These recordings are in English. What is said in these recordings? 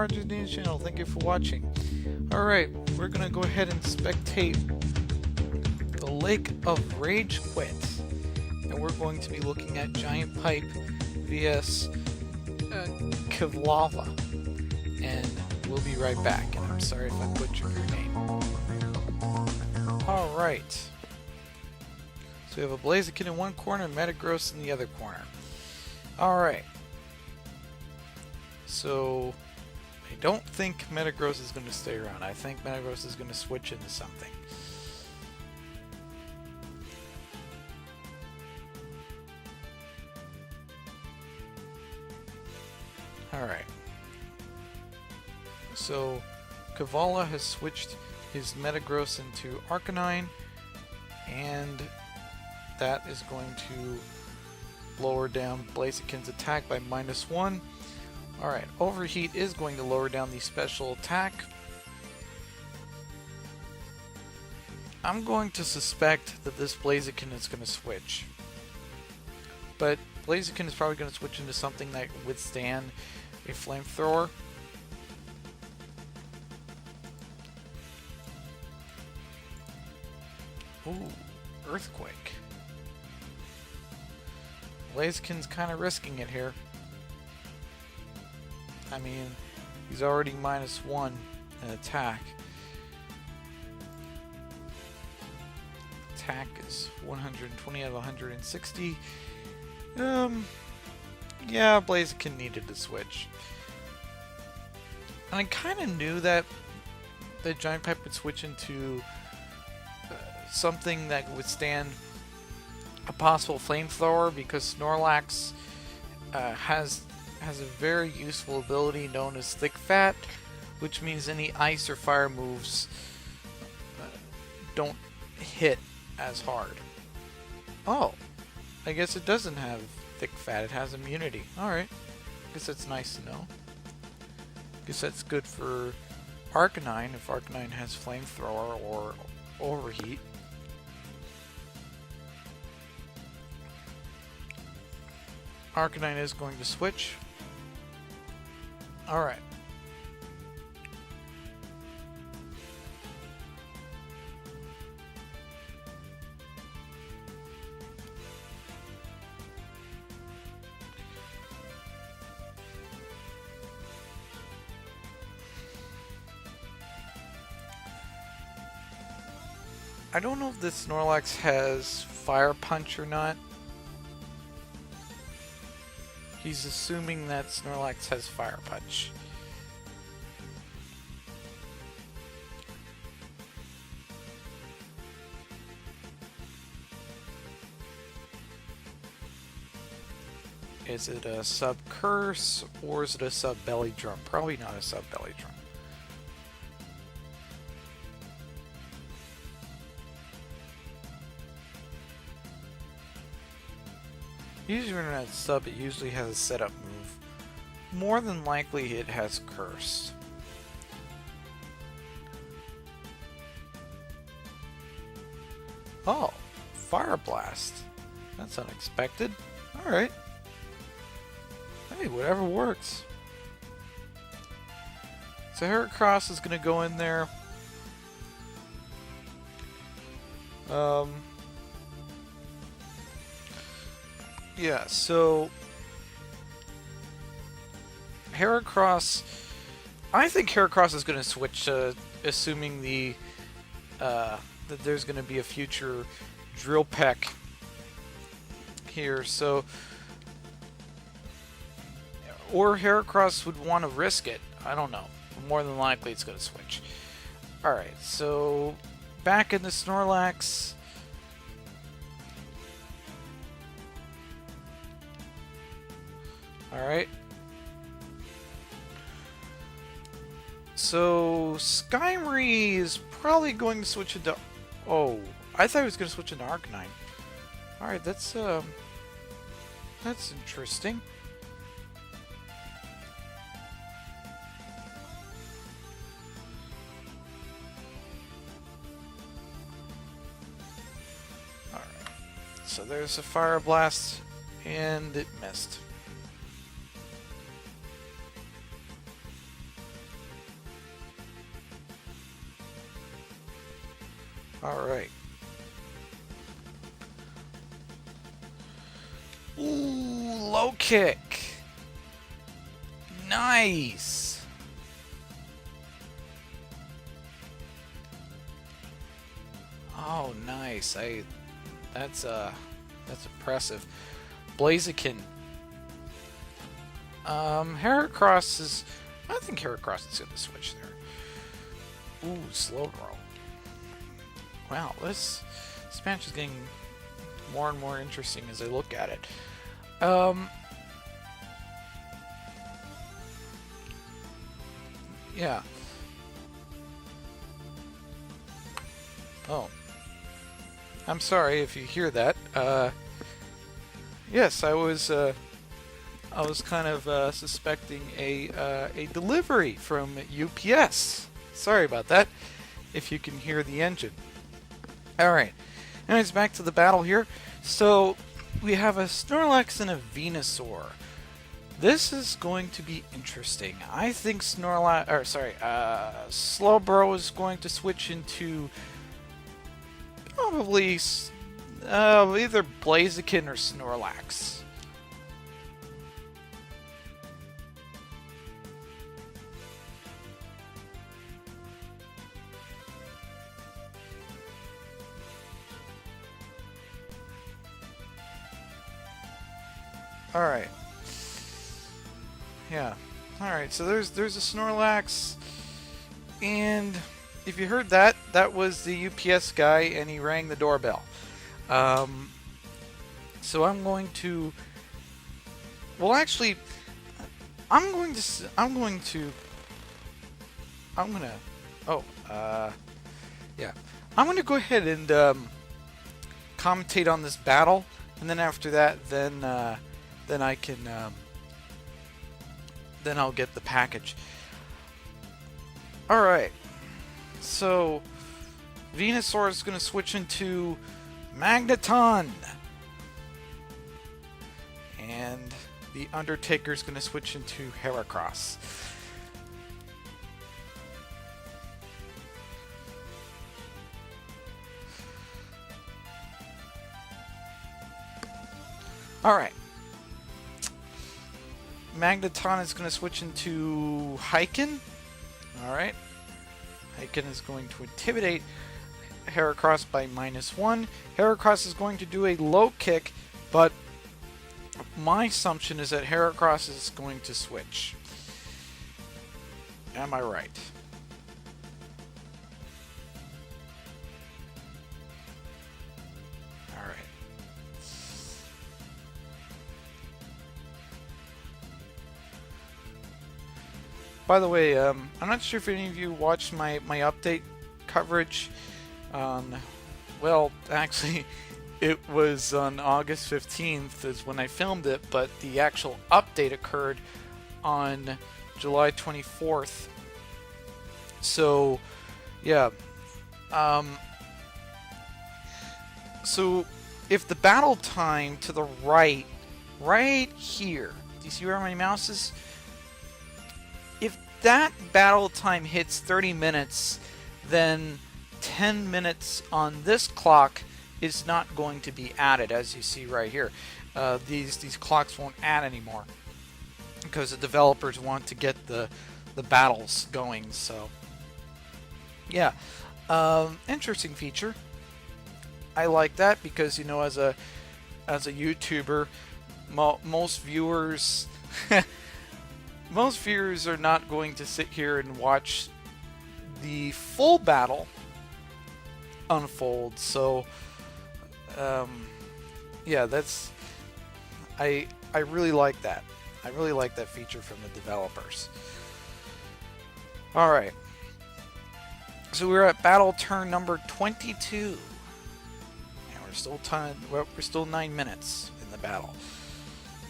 Roger the channel. Thank you for watching. Alright, we're gonna go ahead and spectate the Lake of Ragequit. And we're going to be looking at Giant Pipe vs Kevlava. And we'll be right back. And I'm sorry if I butchered your name. Alright. So we have a Blaziken in one corner and Metagross in the other corner. Alright. So I don't think Metagross is going to stay around. I think Metagross is going to switch into something. Alright. So Kevlava has switched his Metagross into Arcanine, and that is going to lower down Blaziken's attack by -1. Alright, Overheat is going to lower down the special attack. I'm going to suspect that this Blaziken is going to switch. But Blaziken is probably going to switch into something that can withstand a Flamethrower. Ooh, Earthquake. Blaziken's kind of risking it here. I mean, he's already -1 in attack. Attack is 120 out of 160. Yeah, Blaziken needed to switch. And I kind of knew that the Giant Pipe would switch into something that would withstand a possible Flamethrower, because Snorlax has a very useful ability known as Thick Fat, which means any ice or fire moves don't hit as hard. Oh, I guess it doesn't have Thick Fat, it has immunity. Alright, guess that's nice to know. Guess that's good for Arcanine if Arcanine has Flamethrower or Overheat. Arcanine is going to switch. Alright. I don't know if this Snorlax has Fire Punch or not. He's assuming that Snorlax has Fire Punch. Is it a Sub-Curse or is it a Sub-Belly Drum? Probably not a Sub-Belly Drum. Usually when it's sub, it usually has a setup move. More than likely it has Curse. Oh, Fire Blast. That's unexpected. Alright. Hey, whatever works. So Heracross is going to go in there. Yeah, so Heracross, I think Heracross is going to switch to, assuming that there's going to be a future Drill Peck here. So, or Heracross would want to risk it. I don't know. More than likely, it's going to switch. All right, so back in the Snorlax. Alright. So Skymory is probably going to switch into... Oh, I thought he was going to switch into Arcanine. Alright, that's interesting. Alright. So there's a Fire Blast, and it missed. All right. Ooh, low kick. Nice. Oh, nice. That's impressive. Blaziken. Heracross is... I think Heracross is going to switch there. Ooh, slow roll. Wow, this match is getting more and more interesting as I look at it. Yeah. Oh. I'm sorry if you hear that. Yes, I was kind of suspecting a delivery from UPS. Sorry about that. If you can hear the engine. All right. Anyways, back to the battle here. So we have a Snorlax and a Venusaur. This is going to be interesting. I think Slowbro is going to switch into probably either Blaziken or Snorlax. All right. Yeah. All right. So there's a Snorlax, and if you heard that, that was the UPS guy, and he rang the doorbell. So I'm going to. Well, actually, I'm gonna. Oh. Yeah. I'm gonna go ahead and commentate on this battle, and then after that, then I can. Then I'll get the package. Alright. So, Venusaur is going to switch into Magneton. And the Undertaker is going to switch into Heracross. Alright. Magneton is going to switch into Hyken. Alright. Hyken is going to intimidate Heracross by -1. Heracross is going to do a low kick, but my assumption is that Heracross is going to switch. Am I right? Alright. By the way, I'm not sure if any of you watched my update coverage on, well, actually, it was on August 15th is when I filmed it, but the actual update occurred on July 24th. So, yeah. So, if the battle time to the right here, do you see where my mouse is? If that battle time hits 30 minutes, then 10 minutes on this clock is not going to be added, as you see right here. These clocks won't add anymore because the developers want to get the battles going. So, yeah, interesting feature. I like that because, you know, as a YouTuber, most viewers. Most viewers are not going to sit here and watch the full battle unfold. So, yeah, I really like that. I really like that feature from the developers. All right. So we're at battle turn number 22, and we're still 9 minutes in the battle.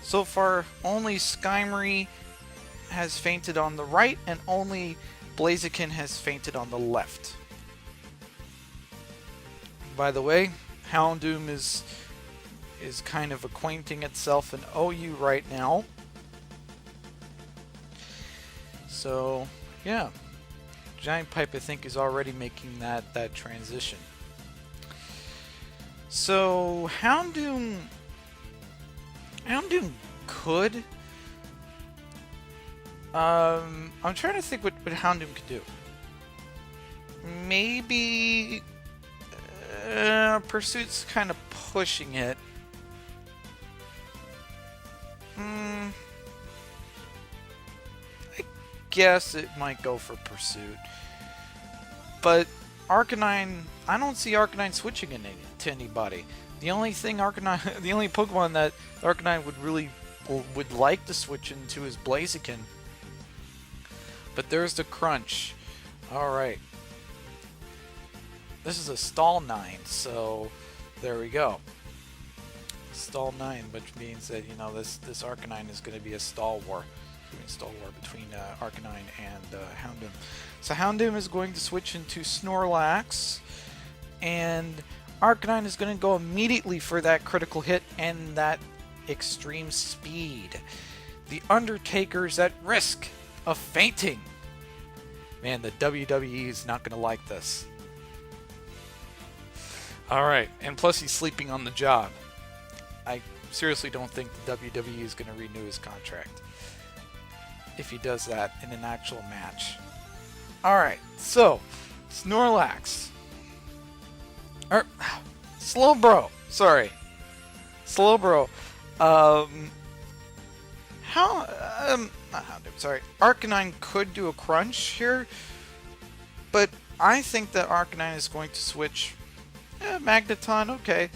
So far, only Skymery has fainted on the right, and only Blaziken has fainted on the left. By the way, Houndoom is kind of acquainting itself in OU right now. So, yeah. Giant Pipe, I think, is already making that transition. So Houndoom could. I'm trying to think what Houndoom could do. Maybe Pursuit's kind of pushing it. I guess it might go for Pursuit. But Arcanine, I don't see Arcanine switching to anybody. The only thing Arcanine, the only Pokemon that Arcanine would like to switch into is Blaziken. But there's the crunch. Alright. This is a stall 9, so there we go. Stall 9, which means that, you know, this Arcanine is going to be a stall war. Between Arcanine and Houndoom. So Houndoom is going to switch into Snorlax, and Arcanine is going to go immediately for that critical hit and that extreme speed. The Undertaker's at risk of fainting. Man, the WWE is not going to like this. Alright, and plus he's sleeping on the job. I seriously don't think the WWE is going to renew his contract if he does that in an actual match. Alright, so Snorlax. Slowbro. Sorry. Slowbro. Sorry. Arcanine could do a crunch here, but I think that Arcanine is going to switch. Magneton, okay.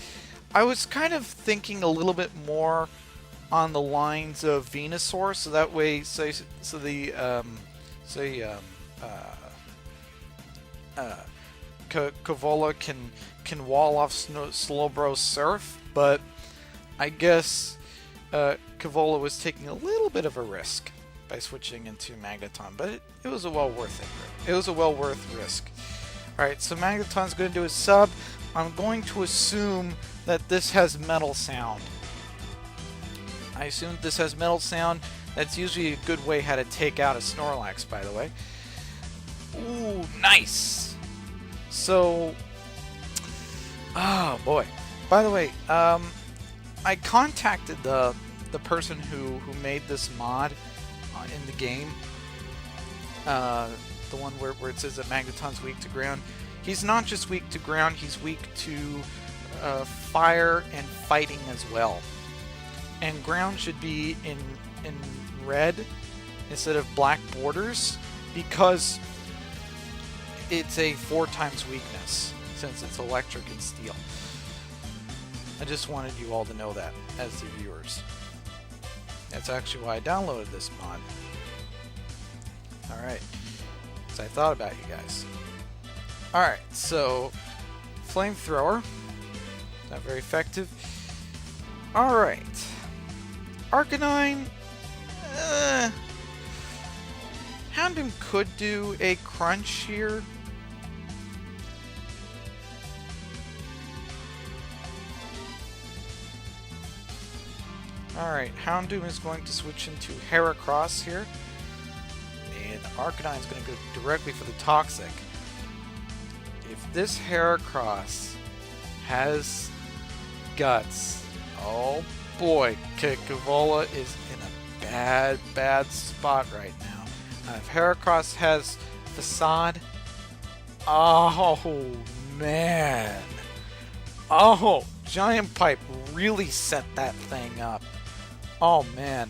I was kind of thinking a little bit more on the lines of Venusaur, so that way, Kavola can wall off Slowbro's Surf, but I guess Kavola was taking a little bit of a risk by switching into Magneton, but it was a well worth it. It was a well worth risk. All right, so Magneton's going to do his sub. I'm going to assume that this has Metal Sound. I assume this has Metal Sound. That's usually a good way how to take out a Snorlax, by the way. Ooh, nice! So, oh boy. By the way, I contacted the person who made this mod in the game. The one where it says that Magneton's weak to ground. He's not just weak to ground, he's weak to fire and fighting as well. And ground should be in red instead of black borders because it's a 4 times weakness since it's electric and steel. I just wanted you all to know that as the viewers. That's actually why I downloaded this mod. Alright, so I thought about you guys. Alright, so Flamethrower, not very effective. Alright, Arcanine, Houndoom could do a crunch here. Alright, Houndoom is going to switch into Heracross here. And Arcanine is going to go directly for the Toxic. If this Heracross has guts, oh boy, Kavola is in a bad spot right now. If Heracross has Facade, oh man. Oh, Giant Pipe really set that thing up. Oh man.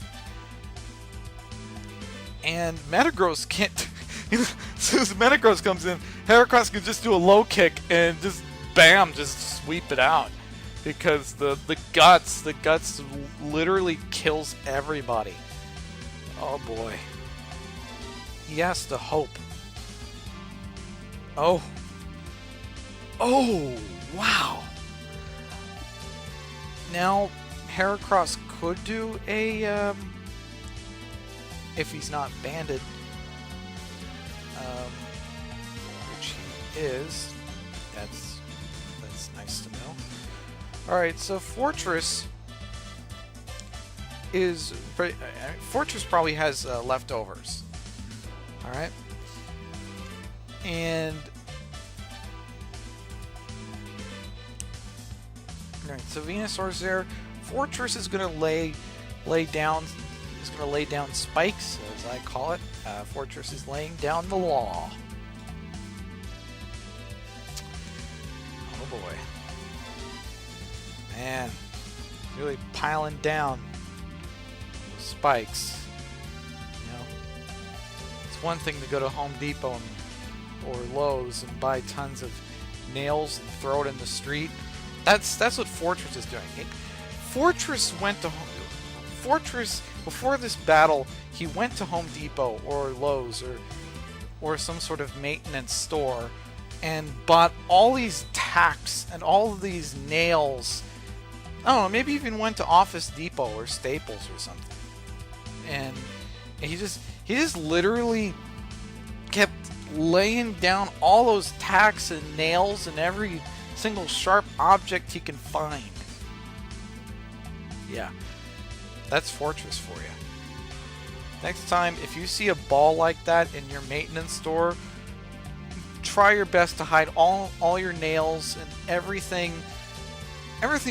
And Metagross can't. As soon as Metagross comes in, Heracross can just do a low kick and just bam, just sweep it out. Because the guts literally kills everybody. Oh boy. He has to hope. Oh. Oh, wow. Now, Heracross could do a, if he's not banded, which he is. That's nice to know. Alright, so Fortress is... Fortress probably has leftovers. Alright. And Alright, so Venusaur's there. Fortress is gonna lay down spikes, as I call it. Fortress is laying down the law. Oh boy. Man, really piling down those spikes. You know, it's one thing to go to Home Depot or Lowe's and buy tons of nails and throw it in the street. That's what Fortress is doing. Fortress before this battle, he went to Home Depot or Lowe's or some sort of maintenance store and bought all these tacks and all of these nails. I don't know, maybe even went to Office Depot or Staples or something. And he just literally kept laying down all those tacks and nails and every single sharp object he can find. Yeah, that's Fortress for you. Next time, if you see a ball like that in your maintenance store, try your best to hide all your nails and everything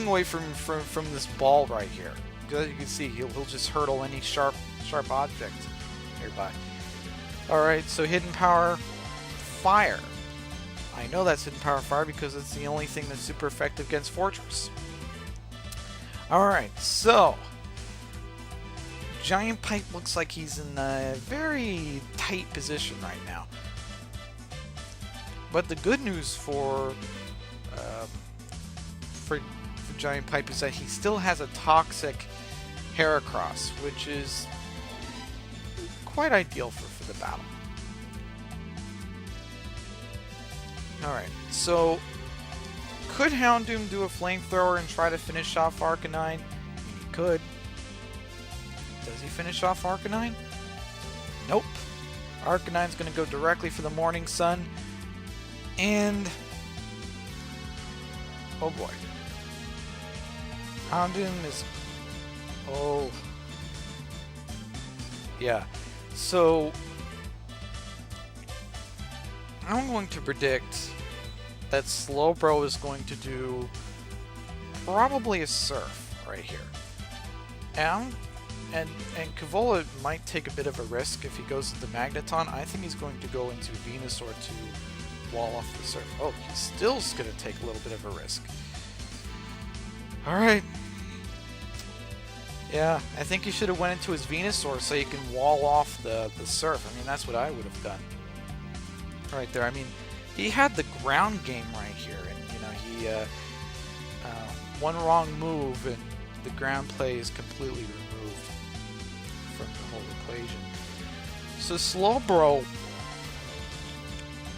away from this ball right here. Because as you can see, he'll just hurdle any sharp object nearby. Alright, so hidden power, fire. I know that's hidden power fire because it's the only thing that's super effective against Fortress. Alright, so Giant Pipe looks like he's in a very tight position right now. But the good news for Giant Pipe is that he still has a toxic Heracross, which is quite ideal for the battle. Alright, so could Houndoom do a flamethrower and try to finish off Arcanine? He could. Does he finish off Arcanine? Nope. Arcanine's going to go directly for the Morning Sun. And oh boy. Houndoom is... oh. Yeah. So I'm going to predict that Slowbro is going to do probably a Surf right here. And Kavola might take a bit of a risk if he goes to the Magneton. I think he's going to go into Venusaur to wall off the Surf. Oh, he's still going to take a little bit of a risk. Alright. Yeah, I think he should have went into his Venusaur so he can wall off the Surf. I mean, that's what I would have done. Right there. I mean, he had the ground game right here, and you know, he one wrong move and the ground play is completely removed from the whole equation. So Slowbro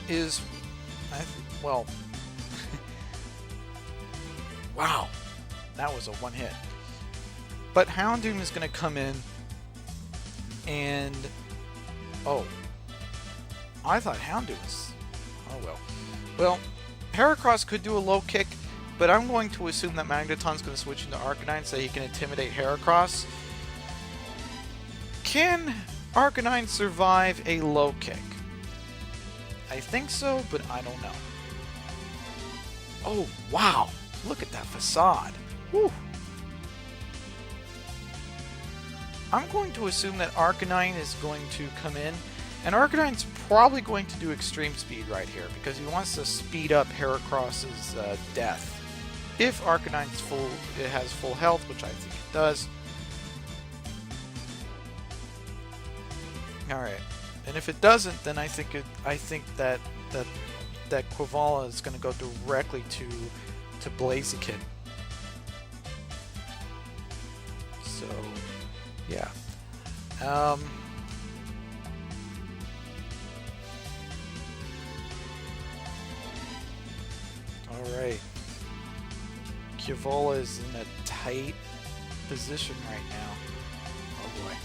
is, well, wow, that was a one hit. But Houndoom is going to come in and, oh, I thought Houndoom was, oh well. Well, Heracross could do a low kick, but I'm going to assume that Magneton's going to switch into Arcanine so he can intimidate Heracross. Can Arcanine survive a low kick? I think so, but I don't know. Oh, wow. Look at that facade. Whew. I'm going to assume that Arcanine is going to come in, and Arcanine's probably going to do extreme speed right here because he wants to speed up Heracross's death. If Arcanine's it has full health, which I think it does. All right, and if it doesn't, then I think that Quavala is going to go directly to Blaziken. So, yeah. Alright. Quavola is in a tight position right now. Oh boy.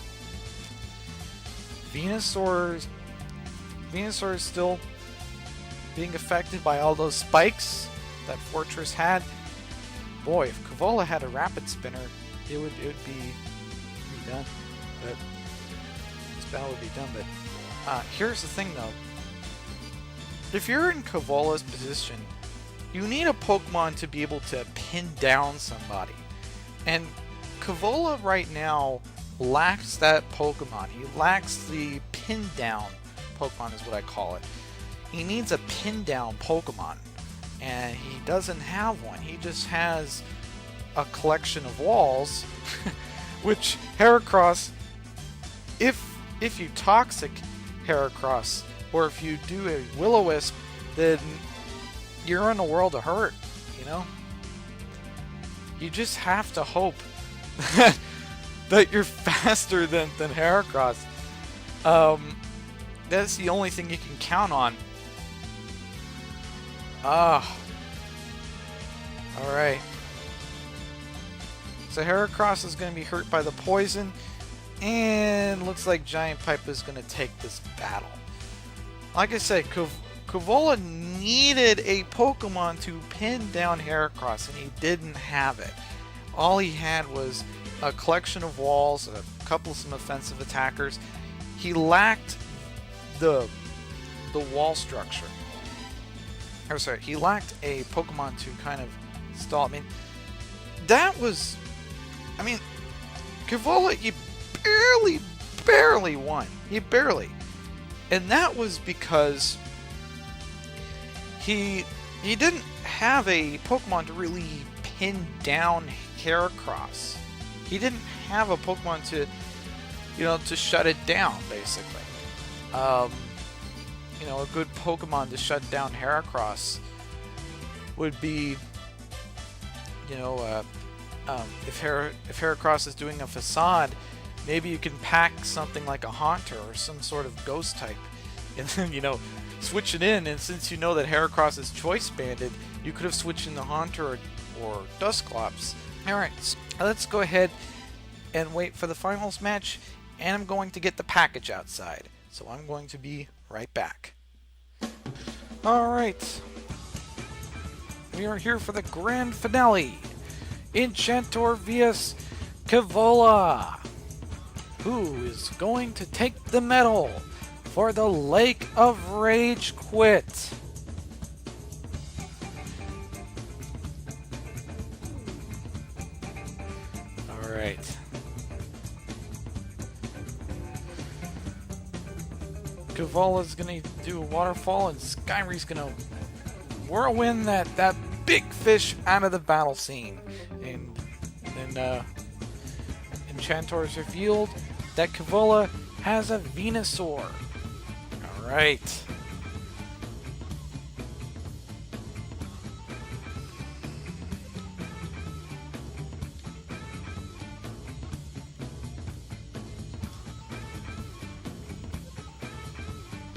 Venusaur is still being affected by all those spikes that Fortress had. Boy, if Quavola had a Rapid Spinner, it would be done. But this battle would be done. But here's the thing, though. If you're in Quavola's position, you need a Pokemon to be able to pin down somebody. And Kavola right now lacks that Pokemon. He lacks the pin down Pokemon is what I call it. He needs a pin down Pokemon. And he doesn't have one. He just has a collection of walls, which Heracross, if you toxic Heracross, or if you do a Will-O-Wisp, then you're in a world of hurt, you know? You just have to hope that you're faster than Heracross. That's the only thing you can count on. Alright. So Heracross is going to be hurt by the poison, and looks like Giant Pipe is going to take this battle. Like I said, Kavola needed a Pokemon to pin down Heracross, and he didn't have it. All he had was a collection of walls, a couple of some offensive attackers. He lacked the wall structure. Or sorry, he lacked a Pokemon to kind of stall. I mean, that was... I mean, Kavola, he barely won. He barely. And that was because he didn't have a Pokemon to really pin down Heracross. He didn't have a Pokemon to, you know, to shut it down, basically. You know, a good Pokemon to shut down Heracross would be, you know, if Heracross is doing a facade, maybe you can pack something like a Haunter or some sort of ghost type, and then, you know, switch it in. And since you know that Heracross is choice banded, you could have switched in the Haunter or Dusclops. Alright, so let's go ahead and wait for the finals match, and I'm going to get the package outside. So I'm going to be right back. Alright, we are here for the grand finale. Enchantor vs Kavola. Who is going to take the medal for the Lake of Ragequit? Alright. Kavola's gonna do a waterfall, and Skyree's gonna whirlwind that big fish out of the battle scene. And then Enchantor is revealed that Kavola has a Venusaur. Alright.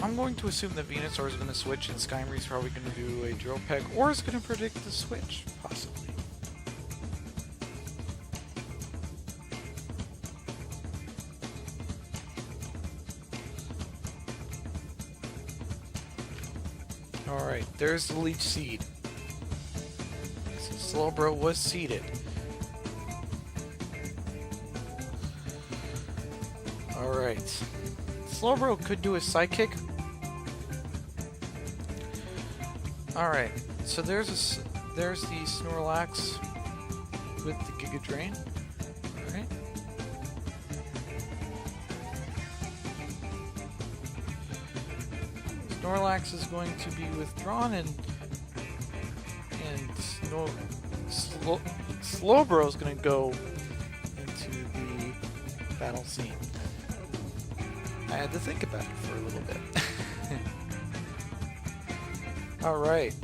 I'm going to assume that Venusaur is going to switch, and Skyree's probably going to do a Drill Peck, or is going to predict the switch, possibly. Alright, there's the Leech Seed. So Slowbro was seeded. Alright. Slowbro could do a Psychic. Alright, so there's the Snorlax with the Giga Drain. Alright. Snorlax is going to be withdrawn, and Slowbro is going to go into the battle scene. I had to think about it for a little bit. Alright.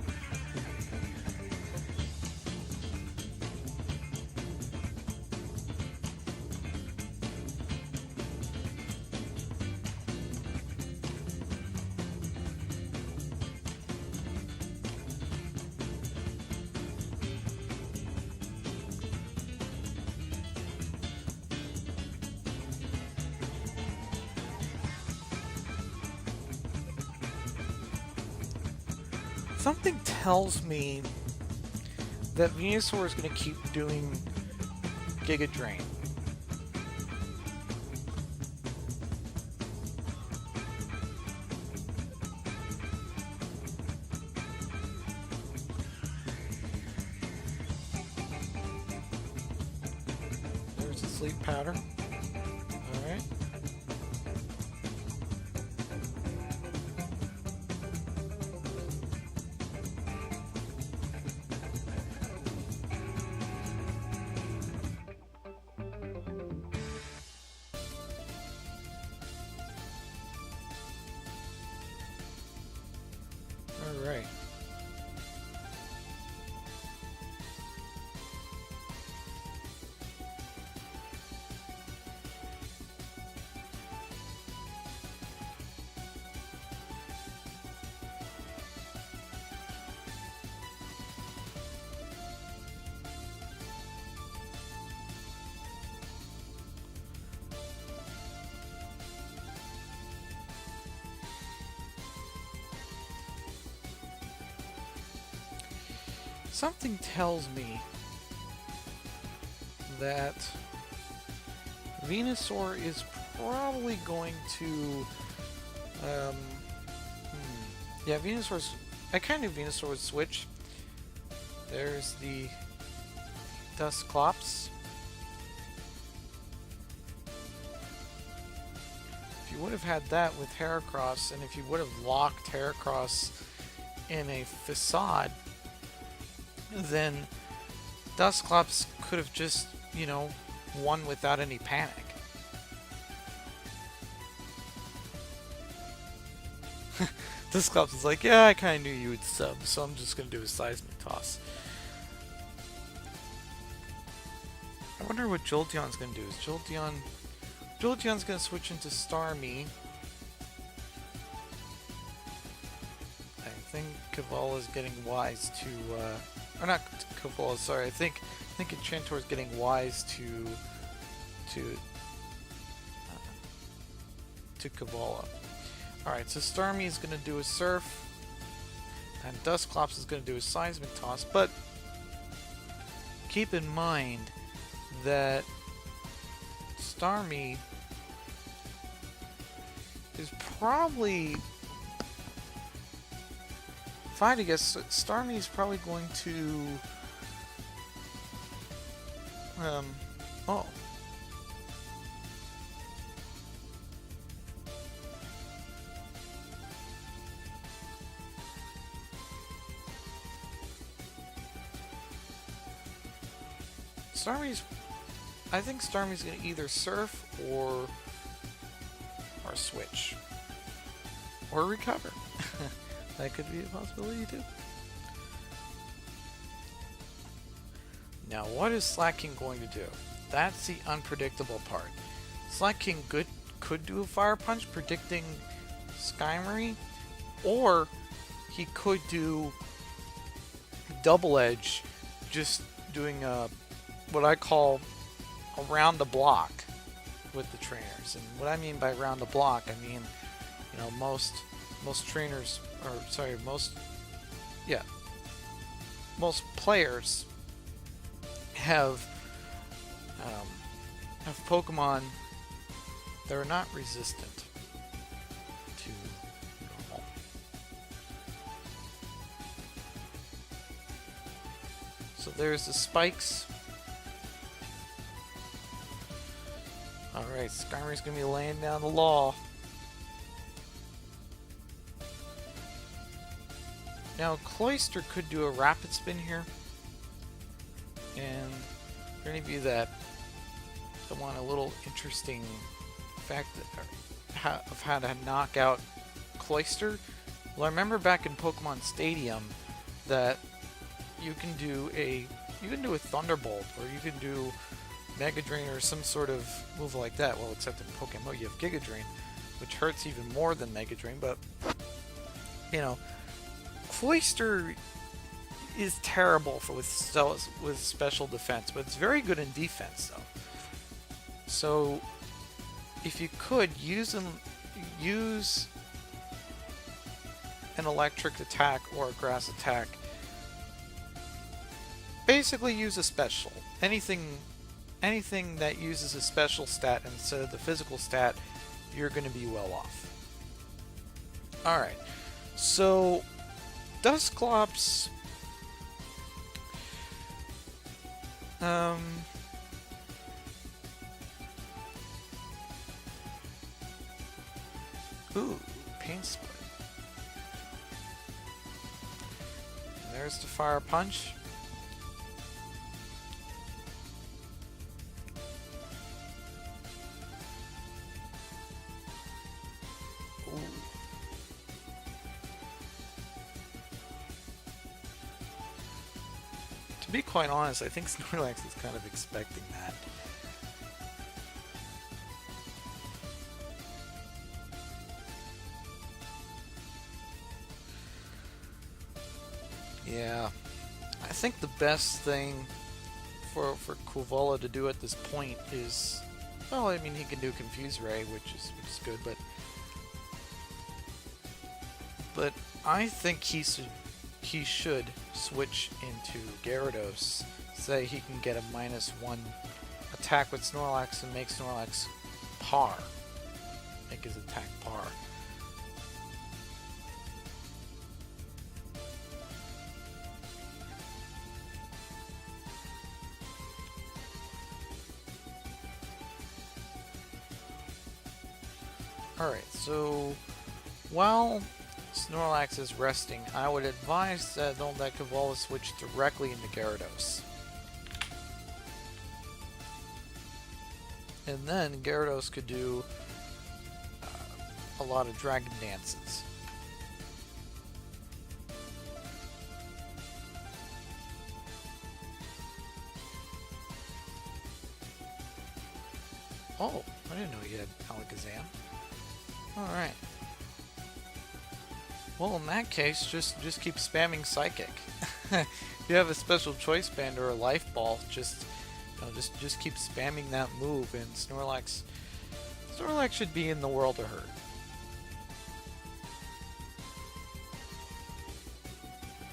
Something tells me that Venusaur is going to keep doing Giga Drain. There's a sleep powder. Alright. Alright. Something tells me that Venusaur is probably going to, yeah, Venusaur's, I kind of knew Venusaur would switch. There's the Dusclops. If you would have had that with Heracross, and if you would have locked Heracross in a facade, then Dusclops could have just, you know, won without any panic. Dusclops is like, yeah, I kind of knew you would sub, so I'm just going to do a seismic toss. I wonder what Jolteon's going to do. Is Jolteon's going to switch into Starmie. I think Cavala's getting wise to, or not Cavala, sorry. I think Enchantor's getting wise to Cavala. All right, so Starmie is going to do a Surf, and Dusclops is going to do a Seismic Toss. But keep in mind that Starmie is probably, if I had to guess, Starmie is probably going to, oh. I think Starmie's going to either Surf or Switch. Or Recover. That could be a possibility too. Now, what is Slaking going to do? That's the unpredictable part. Slaking could do a Fire Punch predicting Skymarie, or he could do Double Edge, just doing what I call around the block with the trainers. And what I mean by around the block, I mean, you know, most trainers, or sorry, most players have Pokemon that are not resistant to normal. So there's the spikes. Alright, Skymarie's gonna be laying down the law. Now, Cloyster could do a rapid spin here. And for any of you that want a little interesting fact of how to knock out Cloyster, well, I remember back in Pokemon Stadium that you can do a Thunderbolt, or you can do Mega Drain or some sort of move like that. Well, except in Pokemon you have Giga Drain, which hurts even more than Mega Drain, but you know, Cloyster is terrible with special defense, but it's very good in defense though. So if you could use an electric attack or a grass attack, basically use a special. Anything that uses a special stat instead of the physical stat, you're going to be well off. Alright, so Dusclops, Ooh, pain split. And there's the fire punch. Ooh. To be quite honest, I think Snorlax is kind of expecting that. Yeah, I think the best thing for Quilvola to do at this point is, well, I mean, he can do Confuse Ray, which is good, but I think he should switch into Gyarados. Say he can get a -1 attack with Snorlax and make Snorlax par, make his attack par. Alright, so while Snorlax is resting, I would advise that don't let Quilvola switch directly into Gyarados. And then Gyarados could do a lot of Dragon Dances. Oh, I didn't know you had Alakazam. Alright. Well, in that case, just keep spamming Psychic. If you have a Special Choice Band or a Life Ball, just keep spamming that move, and Snorlax should be in the world of hurt.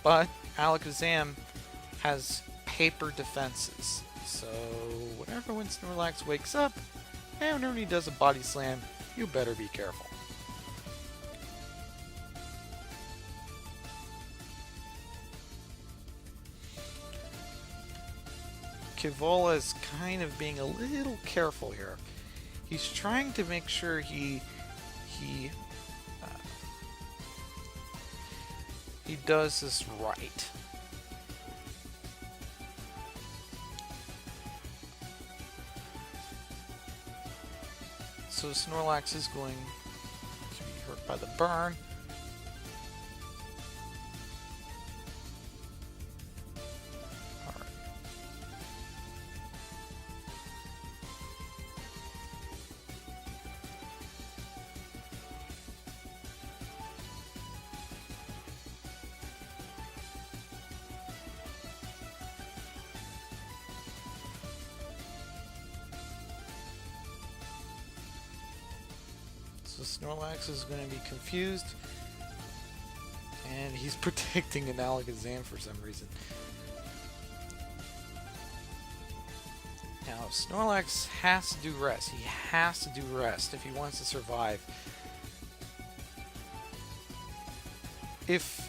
But Alakazam has paper defenses, so whenever when Snorlax wakes up, and when he does a Body Slam, you better be careful. Quilvola is kind of being a little careful here. He's trying to make sure he does this right. So Snorlax is going to be hurt by the burn. So Snorlax is going to be confused, and he's protecting an Alakazam for some reason. Now Snorlax has to do rest. He has to do rest if he wants to survive. If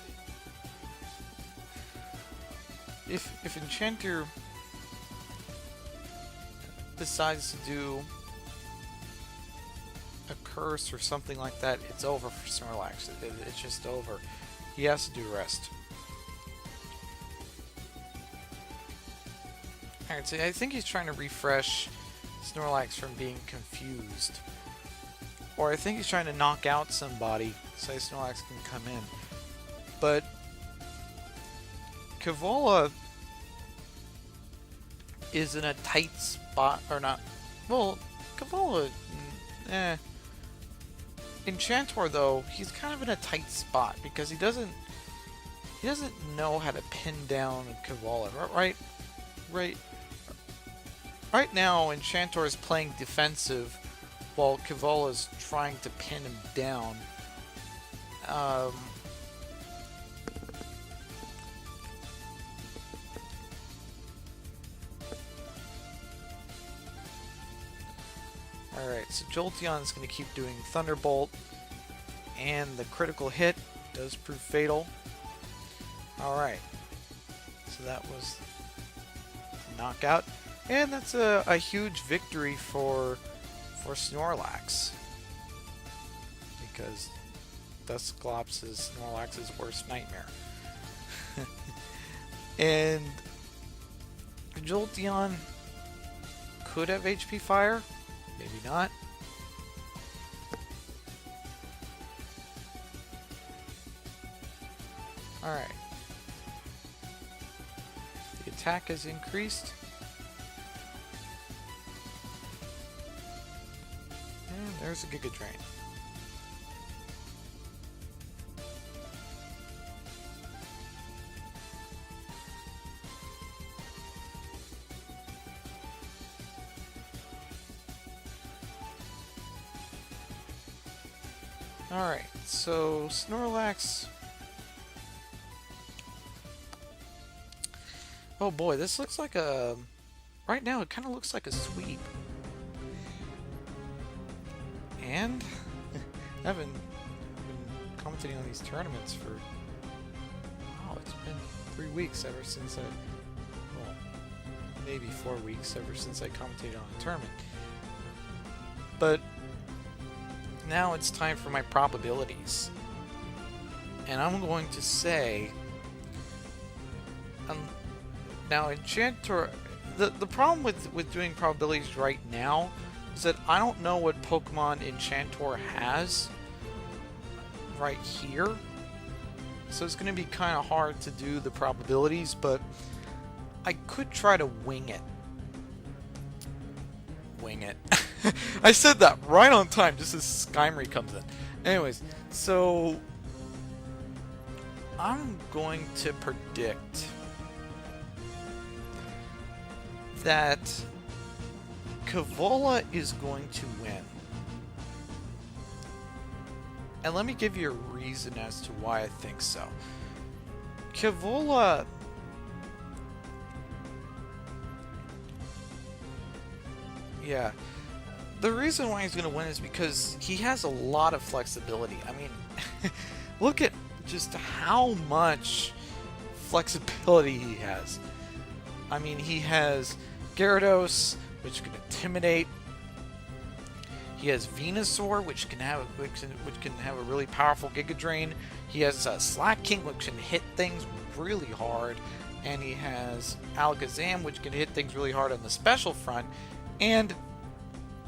Enchanter decides to do a curse or something like that, it's over for Snorlax. It's just over. He has to do rest. Alright, so I think he's trying to refresh Snorlax from being confused. Or I think he's trying to knock out somebody so Snorlax can come in. But Quilvola is in a tight spot, or not. Well, Quilvola, Enchantor, though, he's kind of in a tight spot because he doesn't know how to pin down Quilvola. Right now, Enchantor is playing defensive while Quilvola is trying to pin him down. Alright, so Jolteon is going to keep doing Thunderbolt, and the critical hit does prove fatal. Alright, so that was a knockout, and that's a huge victory for Snorlax, because Dusclops is Snorlax's worst nightmare. And Jolteon could have HP Fire, maybe not. Alright. The attack has increased. And there's a Giga Drain. Alright, so Snorlax. Oh boy, this looks like a... Right now, it kind of looks like a sweep. And I've been commentating on these tournaments for... Wow, it's been 3 weeks ever since I... Well, maybe 4 weeks ever since I commentated on a tournament. But now it's time for my probabilities. And I'm going to say... now, Enchantor... The problem with doing probabilities right now is that I don't know what Pokemon Enchantor has right here. So it's going to be kind of hard to do the probabilities, but I could try to wing it. Wing it. I said that right on time, just as Skymery comes in. Anyways, so I'm going to predict that Kavola is going to win. And let me give you a reason as to why I think so. Kavola... Yeah. The reason why he's going to win is because he has a lot of flexibility. I mean, look at just how much flexibility he has. I mean, he has Gyarados, which can intimidate. He has Venusaur, which can have a really powerful Giga Drain. He has Slack King, which can hit things really hard, and he has Alakazam, which can hit things really hard on the special front, and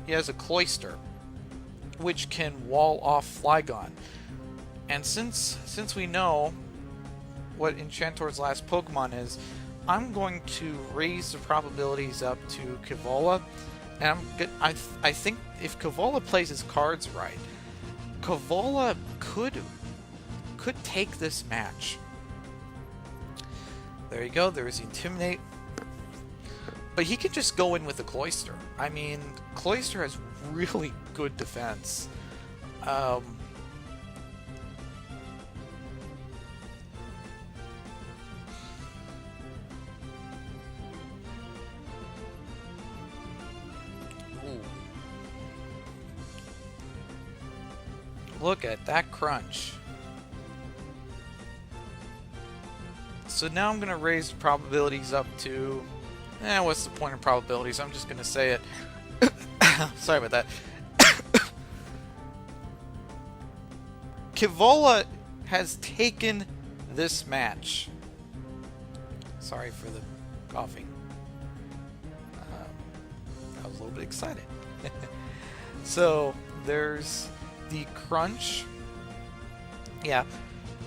he has a Cloyster, which can wall off Flygon. And since we know what Enchantor's last Pokemon is, I'm going to raise the probabilities up to Kavola, and I think if Kavola plays his cards right, Kavola could take this match. There you go. There's the Intimidate, but he could just go in with the Cloyster. I mean, Cloyster has really good defense. Look at that crunch. So now I'm going to raise the probabilities up to... what's the point of probabilities? I'm just going to say it. Sorry about that. Kavola has taken this match. Sorry for the coughing. I was a little bit excited. So, there's the crunch. Yeah,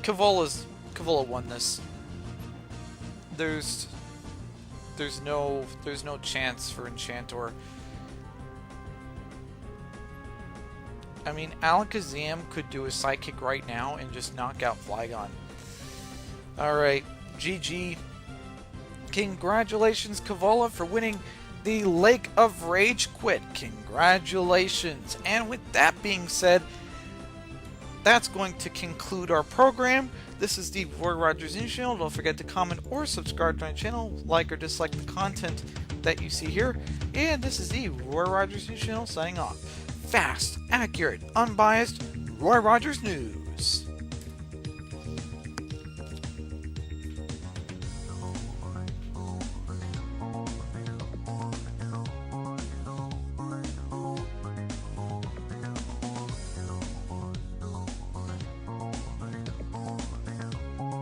Kavola won this. There's no chance for Enchantor. I mean, Alakazam could do a Psychic right now and just knock out Flygon. Alright, GG. Congratulations, Kavola, for winning the Lake of Ragequit. Congratulations. And with that being said, that's going to conclude our program. This is the Roy Rogers News Channel. Don't forget to comment or subscribe to my channel, like or dislike the content that you see here. And this is the Roy Rogers News Channel signing off. Fast, accurate, unbiased, Roy Rogers News.